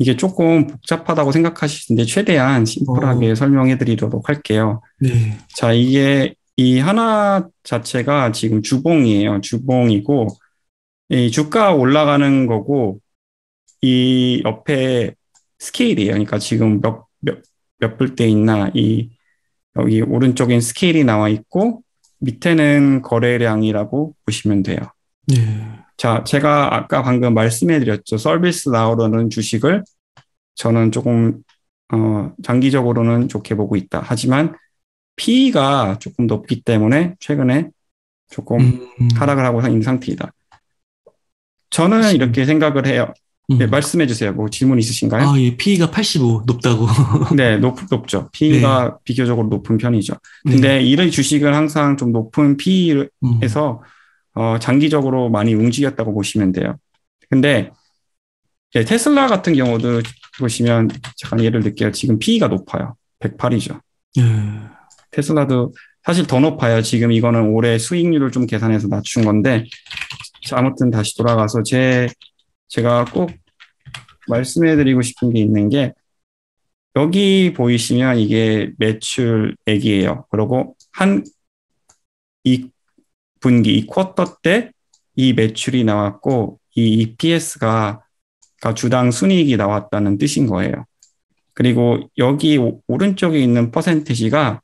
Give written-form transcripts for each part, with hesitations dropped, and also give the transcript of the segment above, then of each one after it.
이게 조금 복잡하다고 생각하실 텐데 최대한 심플하게 어, 설명해 드리도록 할게요. 네. 자, 이게 이 하나 자체가 지금 주봉이에요. 주봉이고 이 주가 올라가는 거고 이 옆에 스케일이에요. 그러니까 지금 몇 불대 있나 이 여기 오른쪽엔 스케일이 나와 있고 밑에는 거래량이라고 보시면 돼요. 네. 자, 제가 아까 방금 말씀해 드렸죠. 서비스 나오려는 주식을 저는 조금 장기적으로는 좋게 보고 있다. 하지만 PE가 조금 높기 때문에 최근에 조금 음, 하락을 하고 있는 상태이다. 저는 85. 이렇게 생각을 해요. 네, 음. 말씀해 주세요. 뭐 질문 있으신가요? 아, 예, P가 85, 높다고. 네, 높죠. 네, PE가 비교적으로 높은 편이죠. 네. 근데 이런 주식은 항상 좀 높은 음, PE에서 장기적으로 많이 움직였다고 보시면 돼요. 근데 테슬라 같은 경우도 보시면 잠깐 예를 들게요. 지금 PE가 높아요. 108이죠. 예. 테슬라도 사실 더 높아요. 지금 이거는 올해 수익률을 좀 계산해서 낮춘 건데 자, 아무튼 다시 돌아가서 제가 꼭 말씀해드리고 싶은 게 있는 게 여기 보이시면 이게 매출액이에요. 그리고 이 분기, 이 쿼터 때 이 매출이 나왔고 이 EPS가 주당 순이익이 나왔다는 뜻인 거예요. 그리고 여기 오른쪽에 있는 퍼센티지가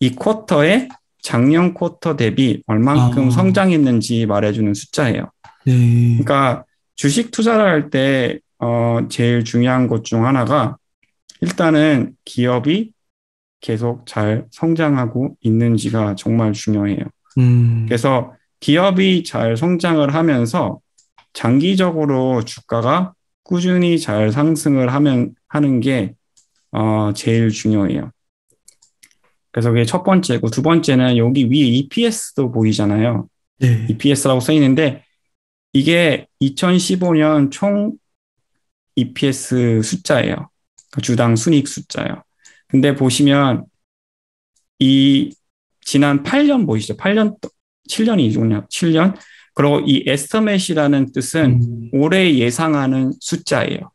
이 쿼터에 작년 쿼터 대비 얼만큼 아, 성장했는지 말해주는 숫자예요. 네. 그러니까 주식 투자를 할 때 제일 중요한 것 중 하나가 일단은 기업이 계속 잘 성장하고 있는지가 정말 중요해요. 음, 그래서 기업이 잘 성장을 하면서 장기적으로 주가가 꾸준히 잘 상승을 하는 게 제일 중요해요. 그래서 그게 첫 번째고 두 번째는 여기 위에 EPS도 보이잖아요. 네. EPS라고 써 있는데 이게 2015년 총 EPS 숫자예요. 그러니까 주당 순이익 숫자예요. 근데 보시면 이 지난 8년 보이시죠? 8년, 7년이군요. 7년. 그리고 이 에스터맷이라는 뜻은 음, 올해 예상하는 숫자예요.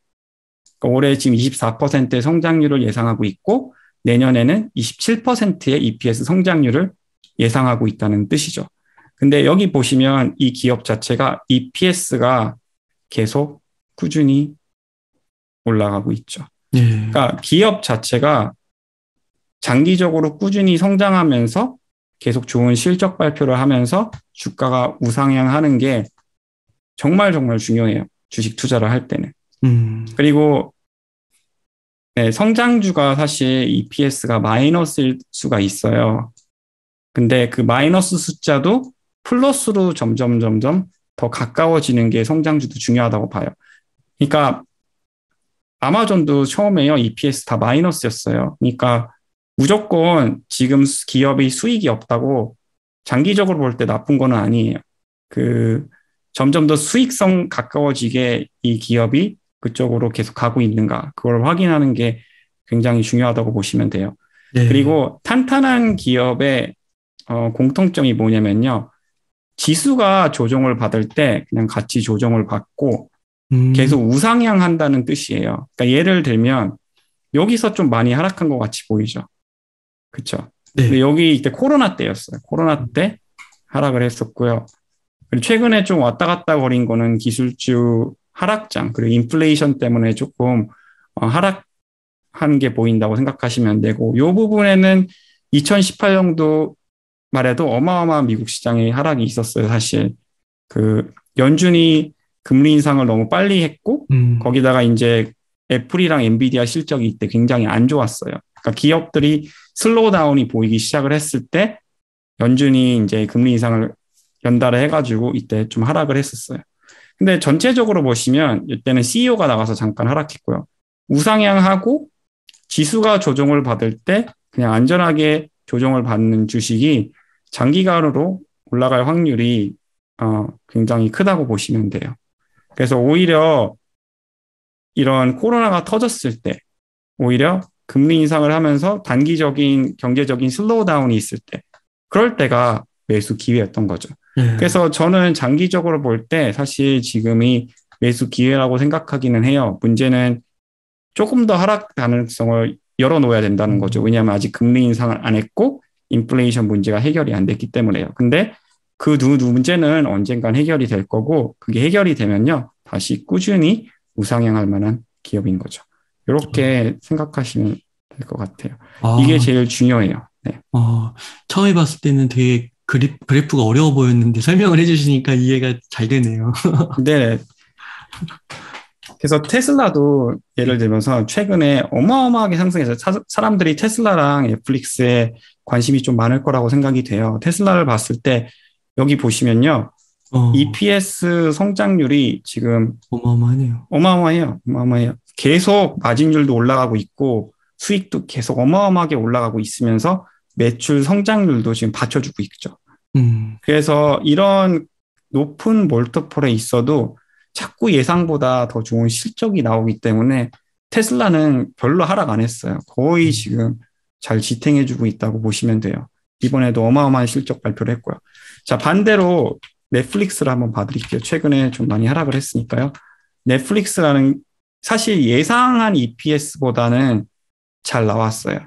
그러니까 올해 지금 24%의 성장률을 예상하고 있고 내년에는 27%의 EPS 성장률을 예상하고 있다는 뜻이죠. 근데 여기 보시면 이 기업 자체가 EPS가 계속 꾸준히 올라가고 있죠. 네. 그러니까 기업 자체가 장기적으로 꾸준히 성장하면서 계속 좋은 실적 발표를 하면서 주가가 우상향하는 게 정말 정말 중요해요. 주식 투자를 할 때는. 음, 그리고 네, 성장주가 사실 EPS가 마이너스일 수가 있어요. 근데 그 마이너스 숫자도 플러스로 점점 더 가까워지는 게 성장주도 중요하다고 봐요. 그러니까 아마존도 처음에요. EPS 다 마이너스였어요. 그러니까 무조건 지금 기업이 수익이 없다고 장기적으로 볼 때 나쁜 거는 아니에요. 그 점점 더 수익성 가까워지게 이 기업이 그쪽으로 계속 가고 있는가 그걸 확인하는 게 굉장히 중요하다고 보시면 돼요. 네. 그리고 탄탄한 기업의 공통점이 뭐냐면요. 지수가 조정을 받을 때 그냥 같이 조정을 받고 음, 계속 우상향한다는 뜻이에요. 그러니까 예를 들면 여기서 좀 많이 하락한 것 같이 보이죠. 그렇죠. 근데 네. 여기 이때 코로나 때였어요. 코로나 때 하락을 했었고요. 그리고 최근에 좀 왔다 갔다 거린 거는 기술주 하락장, 그리고 인플레이션 때문에 조금 하락한 게 보인다고 생각하시면 되고, 이 부분에는 2018년도 말에도 어마어마한 미국 시장의 하락이 있었어요, 사실. 그 연준이 금리 인상을 너무 빨리 했고, 음, 거기다가 이제 애플이랑 엔비디아 실적이 이때 굉장히 안 좋았어요. 그러니까 기업들이 슬로우 다운이 보이기 시작을 했을 때 연준이 이제 금리 인상을 연달아 해가지고 이때 좀 하락을 했었어요. 근데 전체적으로 보시면 이때는 CEO가 나가서 잠깐 하락했고요. 우상향하고 지수가 조정을 받을 때 그냥 안전하게 조정을 받는 주식이 장기간으로 올라갈 확률이 굉장히 크다고 보시면 돼요. 그래서 오히려 이런 코로나가 터졌을 때 오히려 금리 인상을 하면서 단기적인 경제적인 슬로우 다운이 있을 때 그럴 때가 매수 기회였던 거죠. 네. 그래서 저는 장기적으로 볼 때 사실 지금이 매수 기회라고 생각하기는 해요. 문제는 조금 더 하락 가능성을 열어놓아야 된다는 거죠. 왜냐하면 아직 금리 인상을 안 했고 인플레이션 문제가 해결이 안 됐기 때문에요. 근데 그 두 문제는 언젠간 해결이 될 거고 그게 해결이 되면요. 다시 꾸준히 우상향할 만한 기업인 거죠. 이렇게 생각하시면 될 것 같아요. 이게 아, 제일 중요해요. 네. 처음에 봤을 때는 되게 그래프가 어려워 보였는데 설명을 해주시니까 이해가 잘 되네요. 네. 그래서 테슬라도 예를 들면서 최근에 어마어마하게 상승해서 사람들이 테슬라랑 넷플릭스에 관심이 좀 많을 거라고 생각이 돼요. 테슬라를 봤을 때 여기 보시면요. 어, EPS 성장률이 지금 어마어마하네요. 어마어마해요. 어마어마해요. 계속 마진율도 올라가고 있고 수익도 계속 어마어마하게 올라가고 있으면서 매출 성장률도 지금 받쳐주고 있죠. 음, 그래서 이런 높은 몰티플에 있어도 자꾸 예상보다 더 좋은 실적이 나오기 때문에 테슬라는 별로 하락 안 했어요. 거의 음. 지금 잘 지탱해주고 있다고 보시면 돼요. 이번에도 어마어마한 실적 발표를 했고요. 자, 반대로 넷플릭스를 한번 봐드릴게요. 최근에 좀 많이 하락을 했으니까요. 넷플릭스라는 사실 예상한 EPS보다는 잘 나왔어요.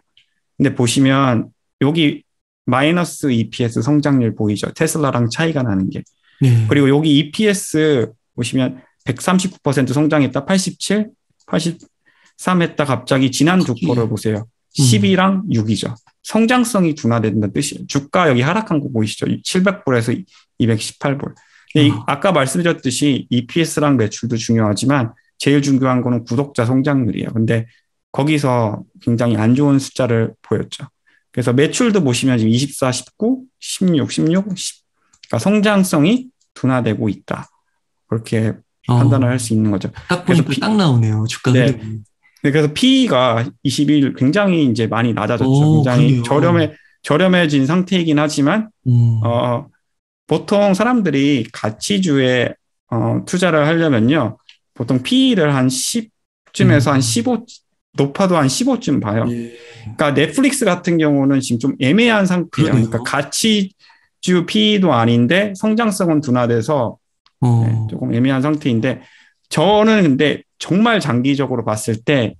근데 보시면 여기 마이너스 EPS 성장률 보이죠? 테슬라랑 차이가 나는 게. 네. 그리고 여기 EPS 보시면 139% 성장했다, 87, 83 했다 갑자기 지난 두 거를 예. 보세요. 음, 10이랑 6이죠. 성장성이 둔화된다는 뜻이에요. 주가 여기 하락한 거 보이시죠? 700불에서 218불. 아까 말씀드렸듯이 EPS랑 매출도 중요하지만 제일 중요한 거는 구독자 성장률이에요. 근데 거기서 굉장히 안 좋은 숫자를 보였죠. 그래서 매출도 보시면 지금 24, 19, 16, 16, 10. 그러니까 성장성이 둔화되고 있다. 그렇게 판단을 할 수 있는 거죠. 딱 그래서 보니까 딱 나오네요. 주가 네. 흐름이. 그래서 P가 21 굉장히 이제 많이 낮아졌죠. 굉장히 그러네요. 저렴해진 상태이긴 하지만 음, 어, 보통 사람들이 가치주에 투자를 하려면요. 보통 P를 한 10쯤에서 한 음, 15, 높아도 한 15쯤 봐요. 예. 그러니까 넷플릭스 같은 경우는 지금 좀 애매한 상태예요. 그러니까 그러네요. 가치주 P도 아닌데 성장성은 둔화돼서 네, 어, 조금 애매한 상태인데 저는 근데 정말 장기적으로 봤을 때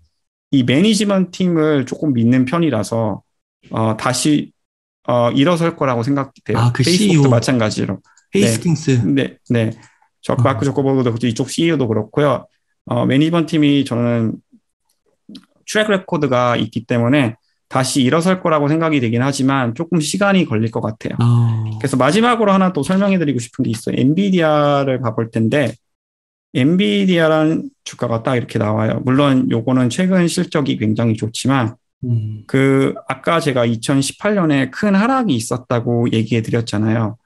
이 매니지먼트 팀을 조금 믿는 편이라서 다시 일어설 거라고 생각돼요. 그 페이스북도 CEO, 마찬가지로. 네, 헤이스팅스. 네, 네. 마크 어, 저커버그도 그렇고 이쪽 CEO도 그렇고요. 매니지먼트 팀이 저는 트랙 레코드가 있기 때문에 다시 일어설 거라고 생각이 되긴 하지만 조금 시간이 걸릴 것 같아요. 어, 그래서 마지막으로 하나 또 설명해 드리고 싶은 게 있어요. 엔비디아를 봐볼 텐데 엔비디아라는 주가가 딱 이렇게 나와요. 물론 요거는 최근 실적이 굉장히 좋지만 음, 아까 제가 2018년에 큰 하락이 있었다고 얘기해 드렸잖아요.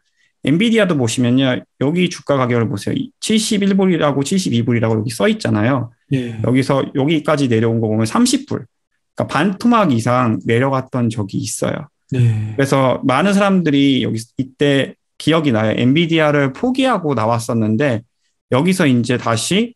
엔비디아도 보시면요. 여기 주가 가격을 보세요. 71불이라고 72불이라고 여기 써 있잖아요. 예, 여기서 여기까지 내려온 거 보면 30불. 그러니까 반토막 이상 내려갔던 적이 있어요. 네. 그래서 많은 사람들이 이때 기억이 나요. 엔비디아를 포기하고 나왔었는데 여기서 이제 다시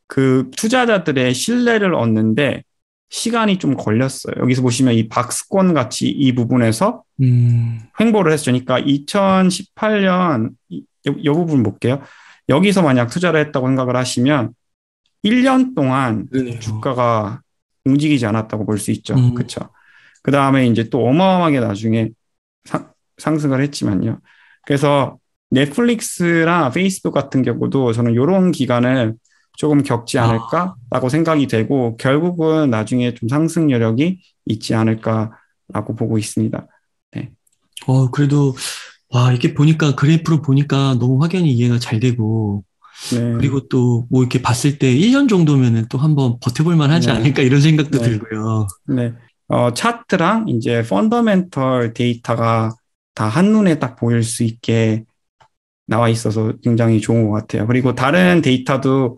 그 투자자들의 신뢰를 얻는데 시간이 좀 걸렸어요. 여기서 보시면 이 박스권 같이 이 부분에서 음, 횡보를 했죠. 그러니까 2018년 이 부분 볼게요. 여기서 만약 투자를 했다고 생각을 하시면 1년 동안 그러네요. 주가가 움직이지 않았다고 볼 수 있죠. 음, 그렇죠. 그 다음에 이제 또 어마어마하게 나중에 상승을 했지만요. 그래서 넷플릭스나 페이스북 같은 경우도 저는 이런 기간을 조금 겪지 아, 않을까라고 생각이 되고 결국은 나중에 좀 상승 여력이 있지 않을까라고 보고 있습니다. 네. 그래도, 와, 이게 보니까, 그래프로 보니까 너무 확연히 이해가 잘 되고, 네. 그리고 또, 뭐 이렇게 봤을 때 1년 정도면은 또 한번 버텨볼 만하지 네. 않을까 이런 생각도 네. 들고요. 네. 차트랑 이제 펀더멘털 데이터가 다 한눈에 딱 보일 수 있게 나와 있어서 굉장히 좋은 것 같아요. 그리고 다른 데이터도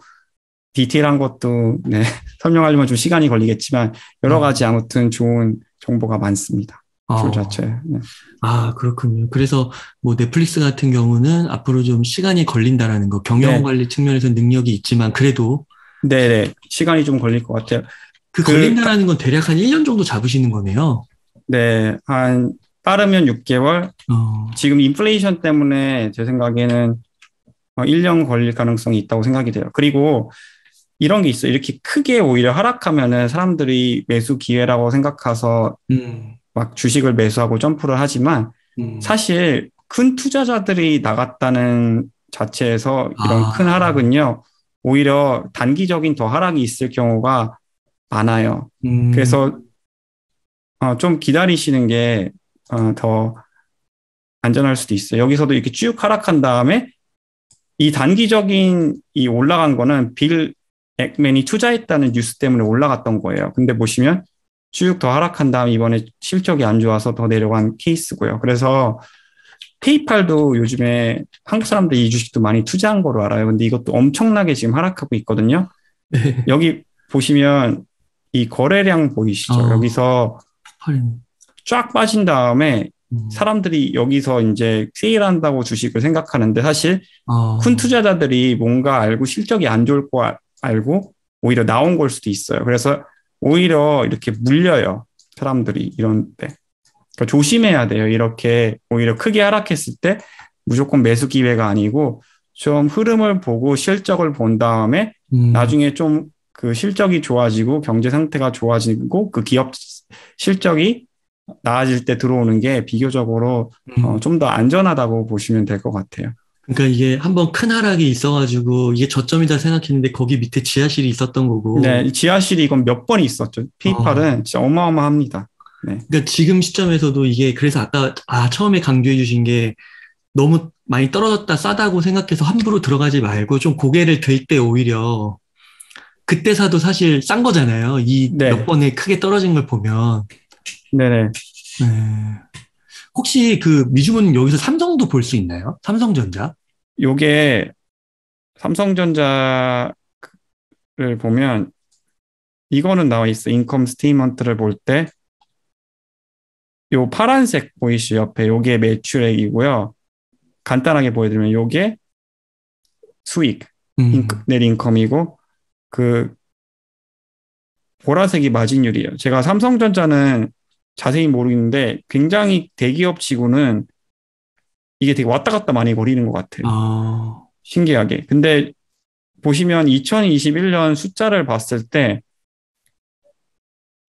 디테일한 것도 네, 설명하려면 좀 시간이 걸리겠지만 여러 가지 어, 아무튼 좋은 정보가 많습니다. 툴 어, 자체. 네. 그렇군요. 그래서 뭐 넷플릭스 같은 경우는 앞으로 좀 시간이 걸린다라는 거, 경영 네, 관리 측면에서 능력이 있지만 그래도 네, 네. 시간이 좀 걸릴 것 같아요. 그 그, 걸린다라는 건 대략 한 1년 정도 잡으시는 거네요. 네, 빠르면 6개월. 어, 지금 인플레이션 때문에 제 생각에는 1년 걸릴 가능성이 있다고 생각이 돼요. 그리고 이런 게 있어요. 이렇게 크게 오히려 하락하면은 사람들이 매수 기회라고 생각해서 막 주식을 매수하고 점프를 하지만 사실 큰 투자자들이 나갔다는 자체에서 이런 큰 아, 하락은요, 오히려 단기적인 더 하락이 있을 경우가 많아요. 그래서 좀 기다리시는 게 더 안전할 수도 있어요. 여기서도 이렇게 쭉 하락한 다음에 이 단기적인 이 올라간 거는 빌 액맨이 투자했다는 뉴스 때문에 올라갔던 거예요. 근데 보시면 쭉 더 하락한 다음 이번에 실적이 안 좋아서 더 내려간 케이스고요. 그래서 페이팔도 요즘에 한국 사람들이 이 주식도 많이 투자한 거로 알아요. 근데 이것도 엄청나게 지금 하락하고 있거든요. 네. 여기 보시면 이 거래량 보이시죠? 어, 여기서 헐. 쫙 빠진 다음에 음, 사람들이 여기서 이제 세일한다고 주식을 생각하는데 사실 큰 어, 투자자들이 뭔가 알고 실적이 안 좋을 거 알고 오히려 나온 걸 수도 있어요. 그래서 오히려 이렇게 물려요. 사람들이 이런 때. 그러니까 조심해야 돼요. 이렇게 오히려 크게 하락했을 때 무조건 매수 기회가 아니고 좀 흐름을 보고 실적을 본 다음에 음, 나중에 좀 그 실적이 좋아지고 경제 상태가 좋아지고 그 기업 실적이 나아질 때 들어오는 게 비교적으로 음. 좀 더 안전하다고 보시면 될 것 같아요. 그러니까 이게 한번 큰 하락이 있어가지고 이게 저점이다 생각했는데 거기 밑에 지하실이 있었던 거고, 네, 지하실이 이건 몇 번 있었죠. 페이팔은 어, 진짜 어마어마합니다. 네, 그러니까 지금 시점에서도 이게 그래서 아까 처음에 강조해 주신 게 너무 많이 떨어졌다 싸다고 생각해서 함부로 들어가지 말고 좀 고개를 들 때 오히려 그때 사도 사실 싼 거잖아요. 이 몇 네, 번에 크게 떨어진 걸 보면. 네네. 네. 혹시 그 미주문 여기서 삼성도 볼 수 있나요? 삼성전자? 요게 삼성전자를 보면 이거는 나와 있어. 인컴 스테이트먼트를 볼 때 요 파란색 보이시죠? 옆에 요게 매출액이고요. 간단하게 보여드리면 요게 수익, 음, 넷 인컴이고 그 보라색이 마진율이에요. 제가 삼성전자는 자세히 모르겠는데 굉장히 대기업 치고는 이게 되게 왔다 갔다 많이 거리는 것 같아요. 어, 신기하게. 근데 보시면 2021년 숫자를 봤을 때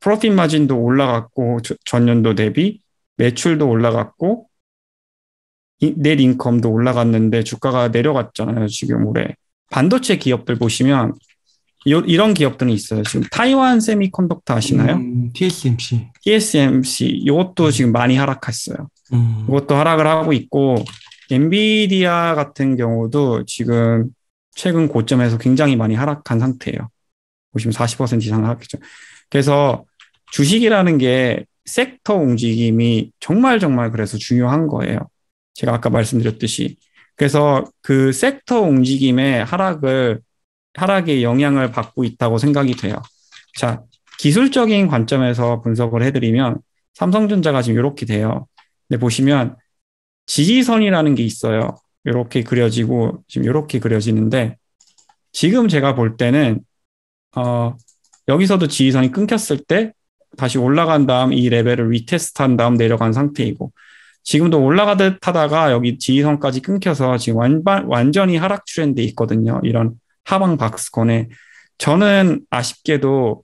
프로핏 마진도 올라갔고 전년도 대비 매출도 올라갔고 넷 인컴도 올라갔는데 주가가 내려갔잖아요. 지금 올해. 반도체 기업들 보시면 이런 기업들은 있어요. 지금 타이완 세미컨덕터 아시나요? TSMC. TSMC 이것도 음, 지금 많이 하락했어요. 음, 이것도 하락을 하고 있고 엔비디아 같은 경우도 지금 최근 고점에서 굉장히 많이 하락한 상태예요. 보시면 40% 이상 하락했죠. 그래서 주식이라는 게 섹터 움직임이 정말 정말 그래서 중요한 거예요. 제가 아까 말씀드렸듯이. 그래서 그 섹터 움직임의 하락의 영향을 받고 있다고 생각이 돼요. 자, 기술적인 관점에서 분석을 해드리면 삼성전자가 지금 이렇게 돼요. 근데 보시면 지지선이라는 게 있어요. 이렇게 그려지고 지금 이렇게 그려지는데 지금 제가 볼 때는 어, 여기서도 지지선이 끊겼을 때 다시 올라간 다음 이 레벨을 리테스트한 다음 내려간 상태이고 지금도 올라가듯 하다가 여기 지지선까지 끊겨서 지금 완전히 하락 트렌드에 있거든요. 이런 하방 박스권에 저는 아쉽게도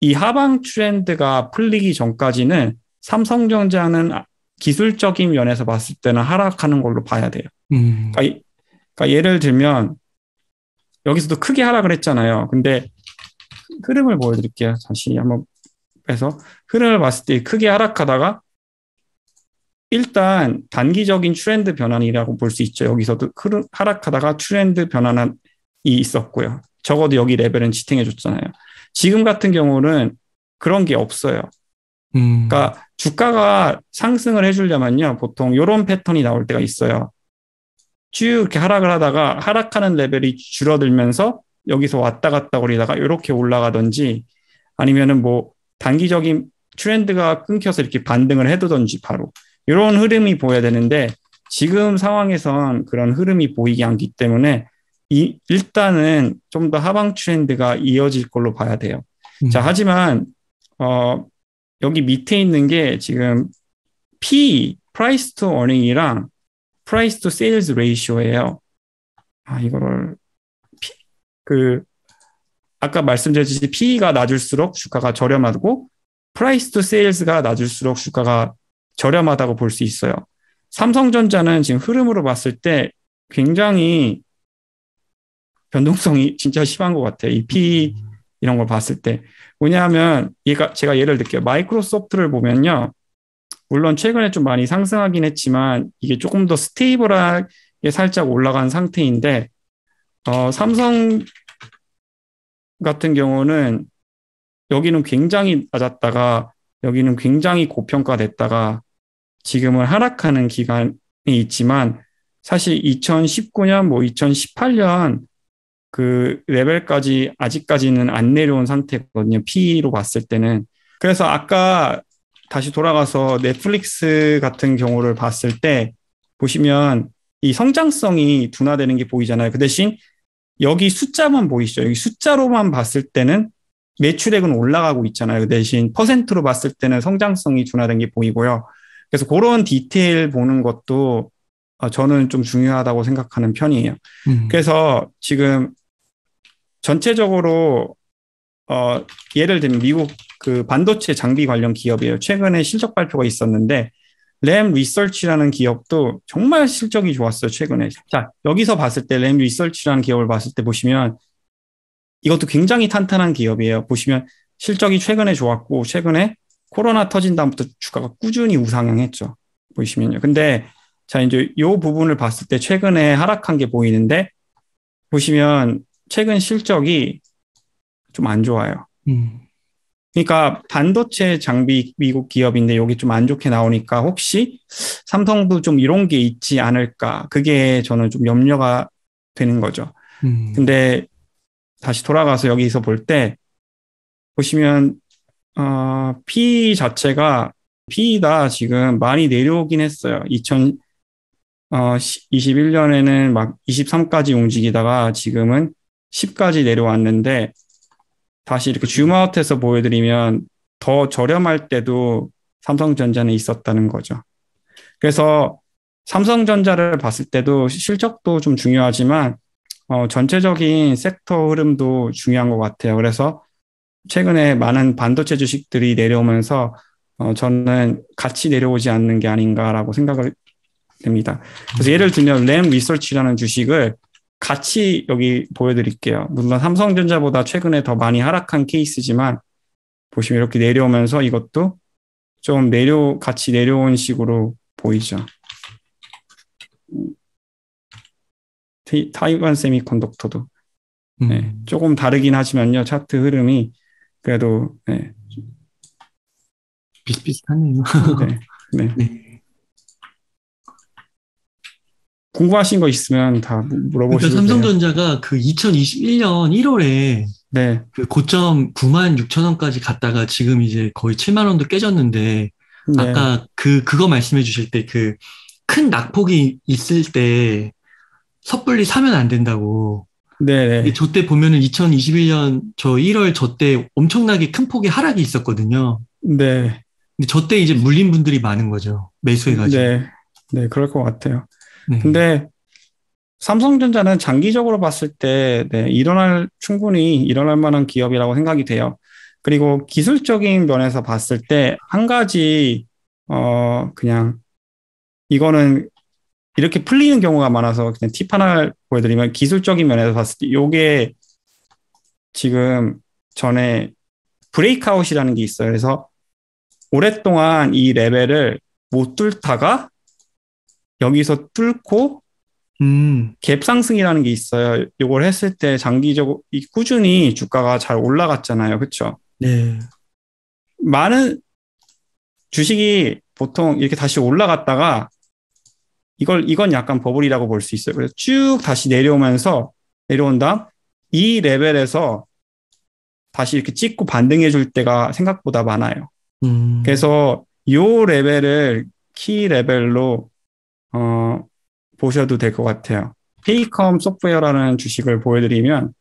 이 하방 트렌드가 풀리기 전까지는 삼성전자는 기술적인 면에서 봤을 때는 하락하는 걸로 봐야 돼요. 음, 그러니까, 그러니까 예를 들면 여기서도 크게 하락을 했잖아요. 근데 흐름을 보여드릴게요. 다시 한번 빼서 흐름을 봤을 때 크게 하락하다가 일단 단기적인 트렌드 변환이라고 볼 수 있죠. 여기서도 하락하다가 트렌드 변환이 있었고요. 적어도 여기 레벨은 지탱해 줬잖아요. 지금 같은 경우는 그런 게 없어요. 음, 그러니까 주가가 상승을 해주려면요. 보통 이런 패턴이 나올 때가 있어요. 쭉 이렇게 하락을 하다가 하락하는 레벨이 줄어들면서 여기서 왔다 갔다 거리다가 이렇게 올라가든지 아니면은 뭐 단기적인 트렌드가 끊겨서 이렇게 반등을 해두든지 바로 이런 흐름이 보여야 되는데 지금 상황에선 그런 흐름이 보이지 않기 때문에 일단은 좀 더 하방 트렌드가 이어질 걸로 봐야 돼요. 자, 음, 하지만 어, 여기 밑에 있는 게 지금 P, Price to Earning이랑 Price to Sales Ratio예요. 아, 이거를 그 아까 말씀드렸듯이 PE가 낮을수록 주가가 저렴하고 프라이스 투 세일즈가 낮을수록 주가가 저렴하다고 볼 수 있어요. 삼성전자는 지금 흐름으로 봤을 때 굉장히 변동성이 진짜 심한 것 같아요. 이 PE 이런 걸 봤을 때. 왜냐하면 제가 예를 들게요. 마이크로소프트를 보면요. 물론 최근에 좀 많이 상승하긴 했지만 이게 조금 더 스테이블하게 살짝 올라간 상태인데 삼성 같은 경우는 여기는 굉장히 낮았다가 여기는 굉장히 고평가됐다가 지금은 하락하는 기간이 있지만 사실 2019년, 2018년 그 레벨까지 아직까지는 안 내려온 상태거든요. P로 봤을 때는. 그래서 아까 다시 돌아가서 넷플릭스 같은 경우를 봤을 때 보시면 이 성장성이 둔화되는 게 보이잖아요. 그 대신 여기 숫자만 보이시죠? 여기 숫자로만 봤을 때는 매출액은 올라가고 있잖아요. 그 대신 퍼센트로 봤을 때는 성장성이 둔화된 게 보이고요. 그래서 그런 디테일 보는 것도 저는 좀 중요하다고 생각하는 편이에요. 그래서 지금 전체적으로 예를 들면 미국 그 반도체 장비 관련 기업이에요. 최근에 실적 발표가 있었는데 램 리서치라는 기업도 정말 실적이 좋았어요. 최근에. 자, 여기서 봤을 때 램 리서치라는 기업을 봤을 때 보시면 이것도 굉장히 탄탄한 기업이에요. 보시면 실적이 최근에 좋았고 최근에 코로나 터진 다음부터 주가가 꾸준히 우상향했죠. 보시면요. 근데 자, 이제 이 부분을 봤을 때 최근에 하락한 게 보이는데 보시면 최근 실적이 좀 안 좋아요. 그러니까 반도체 장비 미국 기업인데 여기 좀 안 좋게 나오니까 혹시 삼성도 좀 이런 게 있지 않을까. 그게 저는 좀 염려가 되는 거죠. 근데 다시 돌아가서 여기서 볼 때 보시면 P 자체가 P가 지금 많이 내려오긴 했어요. 2021년에는 막 23까지 움직이다가 지금은 10까지 내려왔는데 다시 이렇게 줌아웃해서 보여드리면 더 저렴할 때도 삼성전자는 있었다는 거죠. 그래서 삼성전자를 봤을 때도 실적도 좀 중요하지만 전체적인 섹터 흐름도 중요한 것 같아요. 그래서 최근에 많은 반도체 주식들이 내려오면서 저는 같이 내려오지 않는 게 아닌가라고 생각을 됩니다. 그래서 예를 들면 램 리서치라는 주식을 같이 여기 보여드릴게요. 물론 삼성전자보다 최근에 더 많이 하락한 케이스지만 보시면 이렇게 내려오면서 이것도 좀 같이 내려온 식으로 보이죠. 타이완 세미컨덕터도 네, 조금 다르긴 하지만요. 차트 흐름이 그래도 네. 비슷비슷하네요. 네, 네. 네. 궁금하신 거 있으면 다 물어보시면 그러니까 삼성전자가 그 2021년 1월에 네. 그 고점 9만 6천 원까지 갔다가 지금 이제 거의 7만 원도 깨졌는데 네. 아까 그거 말씀해 주실 때 그 큰 낙폭이 있을 때 섣불리 사면 안 된다고. 네. 저 때 보면은 2021년 저 1월 저 때 엄청나게 큰 폭의 하락이 있었거든요. 네. 근데 저 때 이제 물린 분들이 많은 거죠. 매수해가지고. 네. 네, 그럴 것 같아요. 네. 근데 삼성전자는 장기적으로 봤을 때 네, 충분히 일어날 만한 기업이라고 생각이 돼요. 그리고 기술적인 면에서 봤을 때 한 가지 그냥 이거는 이렇게 풀리는 경우가 많아서 그냥 팁 하나 보여드리면 기술적인 면에서 봤을 때 이게 지금 전에 브레이크아웃이라는 게 있어요. 그래서 오랫동안 이 레벨을 못 뚫다가 여기서 뚫고 갭 상승이라는 게 있어요. 이걸 했을 때 장기적으로 꾸준히 주가가 잘 올라갔잖아요. 그렇죠? 네. 많은 주식이 보통 이렇게 다시 올라갔다가 이건 약간 버블이라고 볼 수 있어요. 그래서 쭉 다시 내려온 다음 이 레벨에서 다시 이렇게 찍고 반등해 줄 때가 생각보다 많아요. 그래서 이 레벨을 키 레벨로 보셔도 될 것 같아요. 페이컴 소프트웨어라는 주식을 보여드리면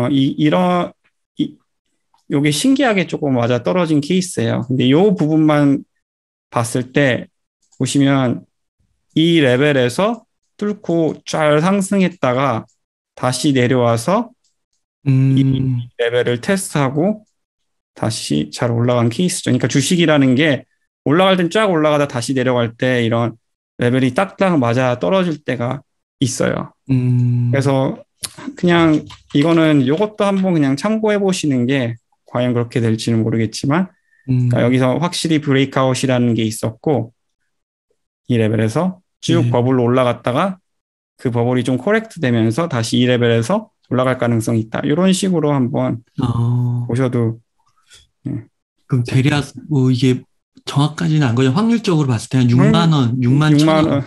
이게 신기하게 조금 맞아 떨어진 케이스예요. 근데 이 부분만 봤을 때 보시면 이 레벨에서 뚫고 쫙 상승했다가 다시 내려와서 이 음, 레벨을 테스트하고 다시 잘 올라간 케이스죠. 그러니까 주식이라는 게 올라갈 땐 쫙 올라가다 다시 내려갈 때 이런 레벨이 딱딱 맞아 떨어질 때가 있어요. 음, 그래서 그냥 이거는 이것도 한번 그냥 참고해 보시는 게 과연 그렇게 될지는 모르겠지만 그러니까 음, 여기서 확실히 브레이크아웃이라는 게 있었고 이 레벨에서 쭉 예, 버블로 올라갔다가 그 버블이 좀 코렉트 되면서 다시 이 레벨에서 올라갈 가능성이 있다. 이런 식으로 한번 어, 보셔도 네, 그럼 괜찮을 대략 뭐 이게 정확까지는 안 거죠. 확률적으로 봤을 때 한 6만 원, 6만 천 6만 원, 원,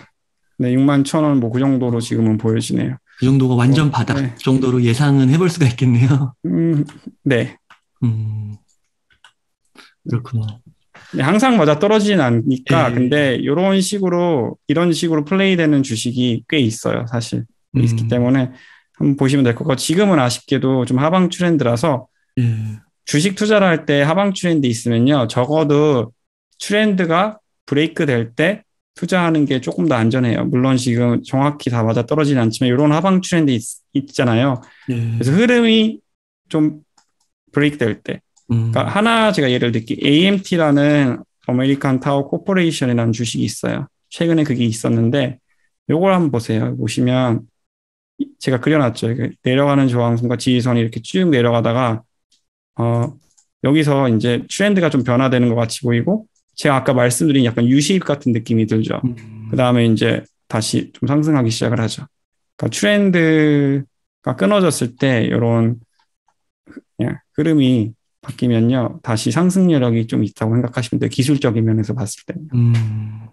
네, 6만 천 원 뭐 그 정도로 지금은 보여지네요. 그 정도가 완전 바닥 네, 정도로 예상은 해볼 수가 있겠네요. 음, 네. 음, 그렇구나. 네, 항상 맞아 떨어지진 않으니까 예, 근데 이런 식으로 플레이되는 주식이 꽤 있어요, 사실. 있기 음, 때문에 한번 보시면 될 것 같고 지금은 아쉽게도 좀 하방 트렌드라서 예, 주식 투자를 할 때 하방 트렌드 있으면요. 적어도 트렌드가 브레이크 될 때 투자하는 게 조금 더 안전해요. 물론 지금 정확히 다 맞아 떨어지진 않지만 이런 하방 트렌드 있잖아요. 그래서 예, 흐름이 좀 브레이크 될 때. 그러니까 음, 하나 제가 예를 들게 AMT라는 아메리칸 타워 코퍼레이션이라는 주식이 있어요. 최근에 그게 있었는데 요걸 한번 보세요. 보시면 제가 그려놨죠. 내려가는 저항선과 지지선이 이렇게 쭉 내려가다가 어, 여기서 이제 트렌드가 좀 변화되는 것 같이 보이고, 제가 아까 말씀드린 약간 U-shape 같은 느낌이 들죠. 그 음, 다음에 이제 다시 좀 상승하기 시작을 하죠. 그러니까 트렌드가 끊어졌을 때 이런 흐름이 바뀌면요. 다시 상승 여력이 좀 있다고 생각하시면 돼요. 기술적인 면에서 봤을 때는. 음.